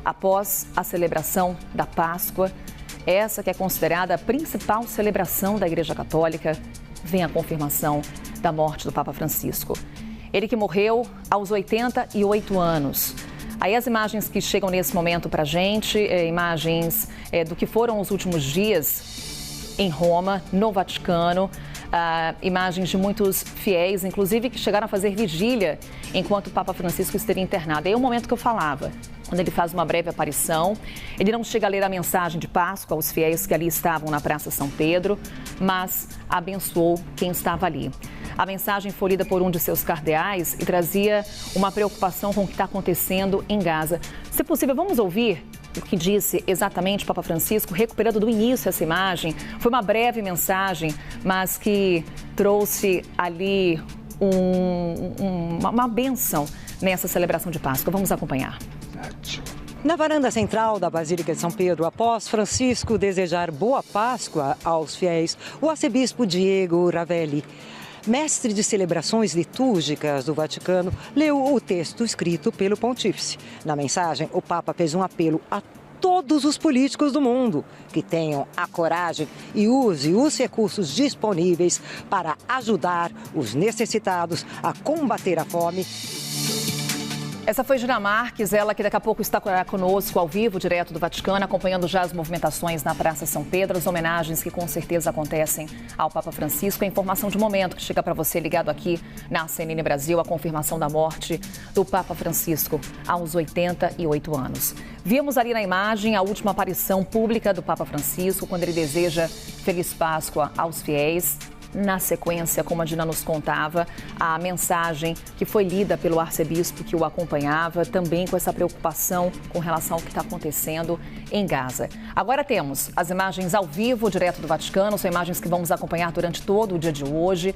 após a celebração da Páscoa, essa que é considerada a principal celebração da Igreja Católica, vem a confirmação da morte do Papa Francisco. Ele que morreu aos 88 anos. Aí as imagens que chegam nesse momento para a gente, imagens do que foram os últimos dias em Roma, no Vaticano, imagens de muitos fiéis, inclusive que chegaram a fazer vigília enquanto o Papa Francisco esteve internado. É o momento que eu falava, quando ele faz uma breve aparição. Ele não chega a ler a mensagem de Páscoa aos fiéis que ali estavam na Praça São Pedro, mas abençoou quem estava ali. A mensagem foi lida por um de seus cardeais e trazia uma preocupação com o que está acontecendo em Gaza. Se possível, vamos ouvir o que disse exatamente o Papa Francisco, recuperando do início essa imagem. Foi uma breve mensagem, mas que trouxe ali uma bênção nessa celebração de Páscoa. Vamos acompanhar. Na varanda central da Basílica de São Pedro, após Francisco desejar boa Páscoa aos fiéis, o arcebispo Diego Ravelli, mestre de celebrações litúrgicas do Vaticano, leu o texto escrito pelo pontífice. Na mensagem, o Papa fez um apelo a todos os políticos do mundo que tenham a coragem e use os recursos disponíveis para ajudar os necessitados a combater a fome. Essa foi Gina Marques, ela que daqui a pouco está conosco ao vivo, direto do Vaticano, acompanhando já as movimentações na Praça São Pedro, as homenagens que com certeza acontecem ao Papa Francisco. A informação de momento que chega para você ligado aqui na CNN Brasil, a confirmação da morte do Papa Francisco aos 88 anos. Vimos ali na imagem a última aparição pública do Papa Francisco, quando ele deseja Feliz Páscoa aos fiéis. Na sequência, como a Dina nos contava, a mensagem que foi lida pelo arcebispo que o acompanhava, também com essa preocupação com relação ao que está acontecendo em Gaza. Agora temos as imagens ao vivo, direto do Vaticano, são imagens que vamos acompanhar durante todo o dia de hoje.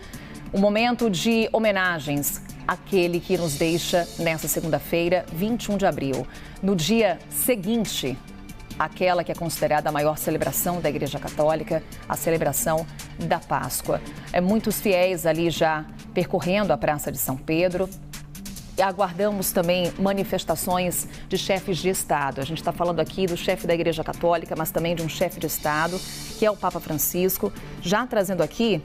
Um momento de homenagens àquele que nos deixa nessa segunda-feira, 21 de abril. No dia seguinte, aquela que é considerada a maior celebração da Igreja Católica, a celebração da Páscoa. Muitos fiéis ali já percorrendo a Praça de São Pedro. E aguardamos também manifestações de chefes de Estado. A gente está falando aqui do chefe da Igreja Católica, mas também de um chefe de Estado, que é o Papa Francisco, já trazendo aqui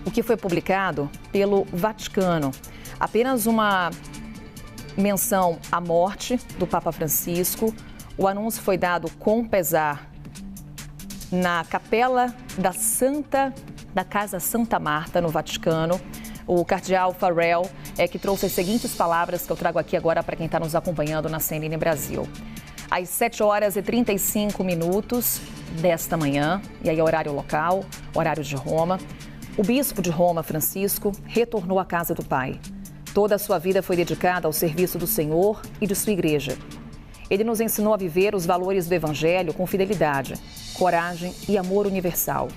o que foi publicado pelo Vaticano. Apenas uma menção à morte do Papa Francisco. O anúncio foi dado com pesar na Capela da Casa Santa Marta, no Vaticano. O cardeal Farrell que trouxe as seguintes palavras que eu trago aqui agora para quem está nos acompanhando na CNN Brasil. Às 7h35 desta manhã, e aí horário local, horário de Roma, o bispo de Roma, Francisco, retornou à casa do Pai. Toda a sua vida foi dedicada ao serviço do Senhor e de sua igreja. Ele nos ensinou a viver os valores do Evangelho com fidelidade, coragem e amor universal,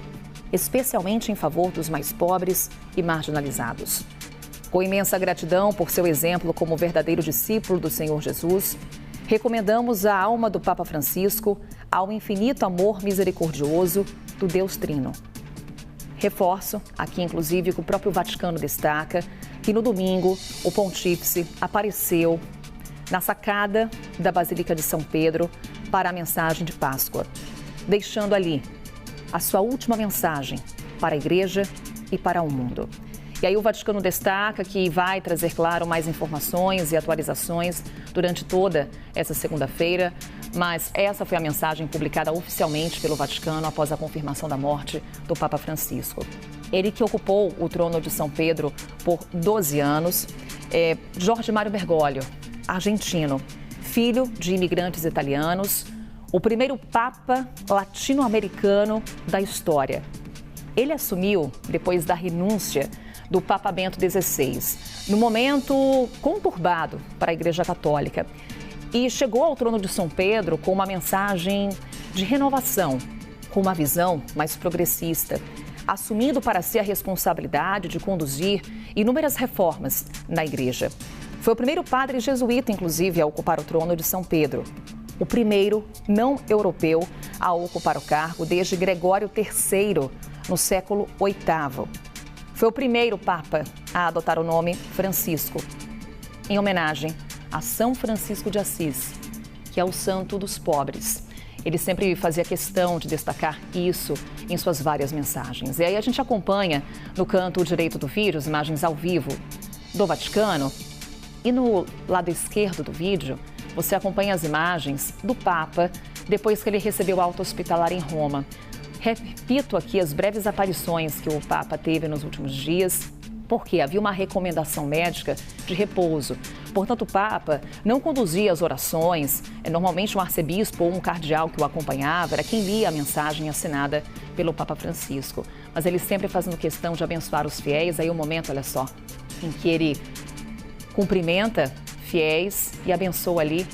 especialmente em favor dos mais pobres e marginalizados. Com imensa gratidão por seu exemplo como verdadeiro discípulo do Senhor Jesus, recomendamos a alma do Papa Francisco ao infinito amor misericordioso do Deus Trino. Reforço, aqui inclusive, que o próprio Vaticano destaca que no domingo o pontífice apareceu na sacada da Basílica de São Pedro para a mensagem de Páscoa, deixando ali a sua última mensagem para a Igreja e para o mundo. E aí o Vaticano destaca que vai trazer, claro, mais informações e atualizações durante toda essa segunda-feira, mas essa foi a mensagem publicada oficialmente pelo Vaticano após a confirmação da morte do Papa Francisco. Ele que ocupou o trono de São Pedro por 12 anos, Jorge Mário Bergoglio, argentino, filho de imigrantes italianos, o primeiro Papa latino-americano da história. Ele assumiu depois da renúncia do Papa Bento XVI, num momento conturbado para a Igreja Católica, e chegou ao trono de São Pedro com uma mensagem de renovação, com uma visão mais progressista, assumindo para si a responsabilidade de conduzir inúmeras reformas na Igreja. Foi o primeiro padre jesuíta, inclusive, a ocupar o trono de São Pedro. O primeiro não europeu a ocupar o cargo desde Gregório III, no século VIII. Foi o primeiro Papa a adotar o nome Francisco, em homenagem a São Francisco de Assis, que é o santo dos pobres. Ele sempre fazia questão de destacar isso em suas várias mensagens. E aí a gente acompanha no canto direito do vídeo as imagens ao vivo do Vaticano. E no lado esquerdo do vídeo, você acompanha as imagens do Papa depois que ele recebeu alta hospitalar em Roma. Repito aqui as breves aparições que o Papa teve nos últimos dias, porque havia uma recomendação médica de repouso. Portanto, o Papa não conduzia as orações. Normalmente um arcebispo ou um cardeal que o acompanhava era quem lia a mensagem assinada pelo Papa Francisco. Mas ele sempre fazendo questão de abençoar os fiéis. Aí o momento, olha só, em que ele cumprimenta fiéis e abençoa ali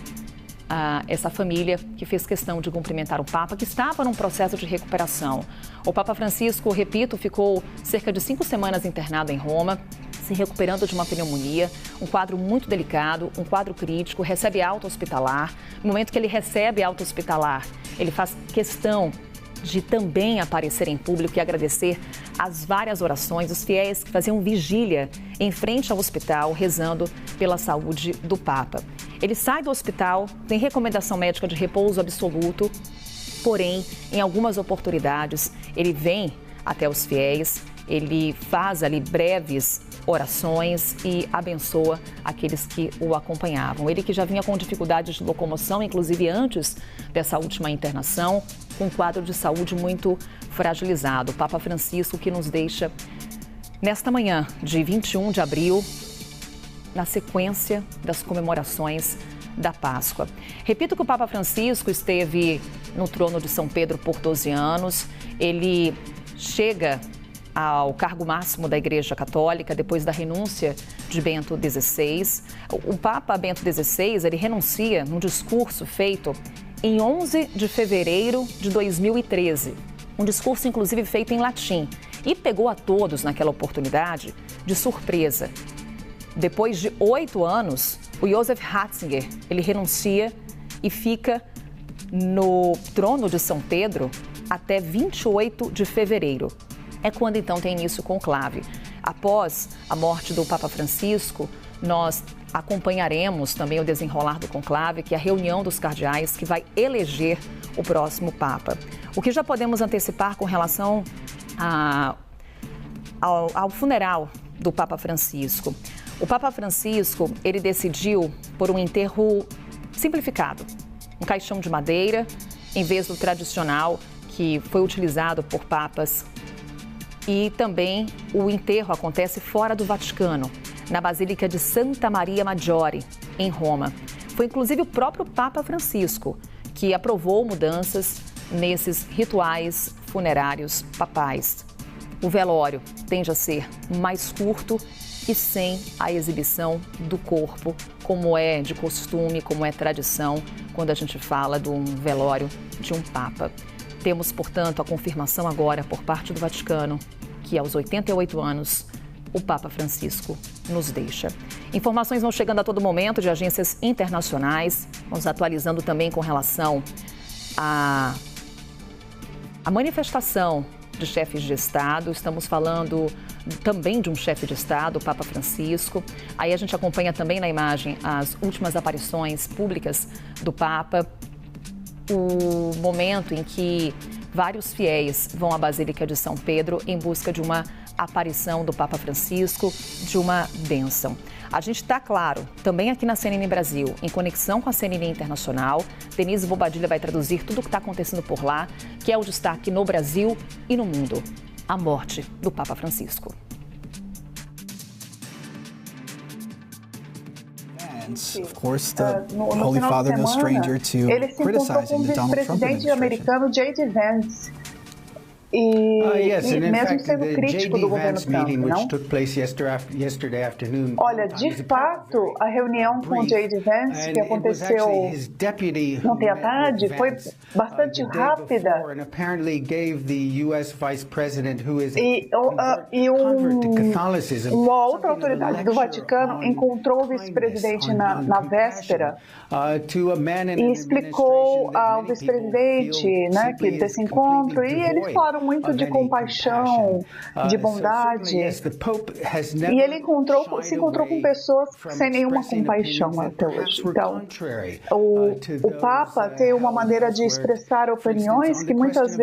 essa família que fez questão de cumprimentar o Papa, que estava num processo de recuperação. O Papa Francisco, repito, ficou cerca de 5 semanas internado em Roma, se recuperando de uma pneumonia, um quadro muito delicado, um quadro crítico, recebe alta hospitalar. No momento que ele recebe alta hospitalar, ele faz questão de também aparecer em público e agradecer as várias orações dos fiéis que faziam vigília em frente ao hospital, rezando pela saúde do Papa. Ele sai do hospital, tem recomendação médica de repouso absoluto, porém, em algumas oportunidades, ele vem até os fiéis, ele faz ali breves orações e abençoa aqueles que o acompanhavam. Ele que já vinha com dificuldades de locomoção, inclusive antes dessa última internação, com um quadro de saúde muito fragilizado. O Papa Francisco que nos deixa nesta manhã de 21 de abril, na sequência das comemorações da Páscoa. Repito que o Papa Francisco esteve no trono de São Pedro por 12 anos. Ele chega ao cargo máximo da Igreja Católica depois da renúncia de Bento XVI. O Papa Bento XVI, ele renuncia num discurso feito em 11 de fevereiro de 2013. Um discurso, inclusive, feito em latim. E pegou a todos, naquela oportunidade, de surpresa. Depois de 8 anos, o Joseph Ratzinger, ele renuncia e fica no trono de São Pedro até 28 de fevereiro. É quando então tem início o conclave. Após a morte do Papa Francisco, nós acompanharemos também o desenrolar do conclave, que é a reunião dos cardeais que vai eleger o próximo Papa. O que já podemos antecipar com relação ao funeral do Papa Francisco? O Papa Francisco, ele decidiu por um enterro simplificado, um caixão de madeira, em vez do tradicional que foi utilizado por papas. E também o enterro acontece fora do Vaticano, na Basílica de Santa Maria Maggiore, em Roma. Foi inclusive o próprio Papa Francisco que aprovou mudanças nesses rituais funerários papais. O velório tende a ser mais curto e sem a exibição do corpo, como é de costume, como é tradição, quando a gente fala de um velório de um Papa. Temos, portanto, a confirmação agora por parte do Vaticano que aos 88 anos o Papa Francisco nos deixa. Informações vão chegando a todo momento de agências internacionais, vamos atualizando também com relação à manifestação de chefes de Estado. Estamos falando também de um chefe de Estado, o Papa Francisco. Aí a gente acompanha também na imagem as últimas aparições públicas do Papa, o momento em que vários fiéis vão à Basílica de São Pedro em busca de uma aparição do Papa Francisco, de uma bênção. A gente está, claro, também aqui na CNN Brasil, em conexão com a CNN Internacional. Denise Bobadilla vai traduzir tudo o que está acontecendo por lá, que é o destaque no Brasil e no mundo. A morte do Papa Francisco. Of course, the Holy Father, no stranger to criticizing the Donald Trump administration. Americano J.D. Vance. E mesmo sendo crítico do governo Trump, não? Olha, de fato, a reunião com o J.D. Vance, que aconteceu ontem à tarde, foi bastante rápida. Uma outra autoridade do Vaticano encontrou o vice-presidente na véspera e explicou ao vice-presidente, né, que desse encontro, e eles falaram muito de compaixão, de bondade. E ele se encontrou com pessoas sem nenhuma compaixão até hoje. Então, o Papa tem uma maneira de expressar opiniões que muitas vezes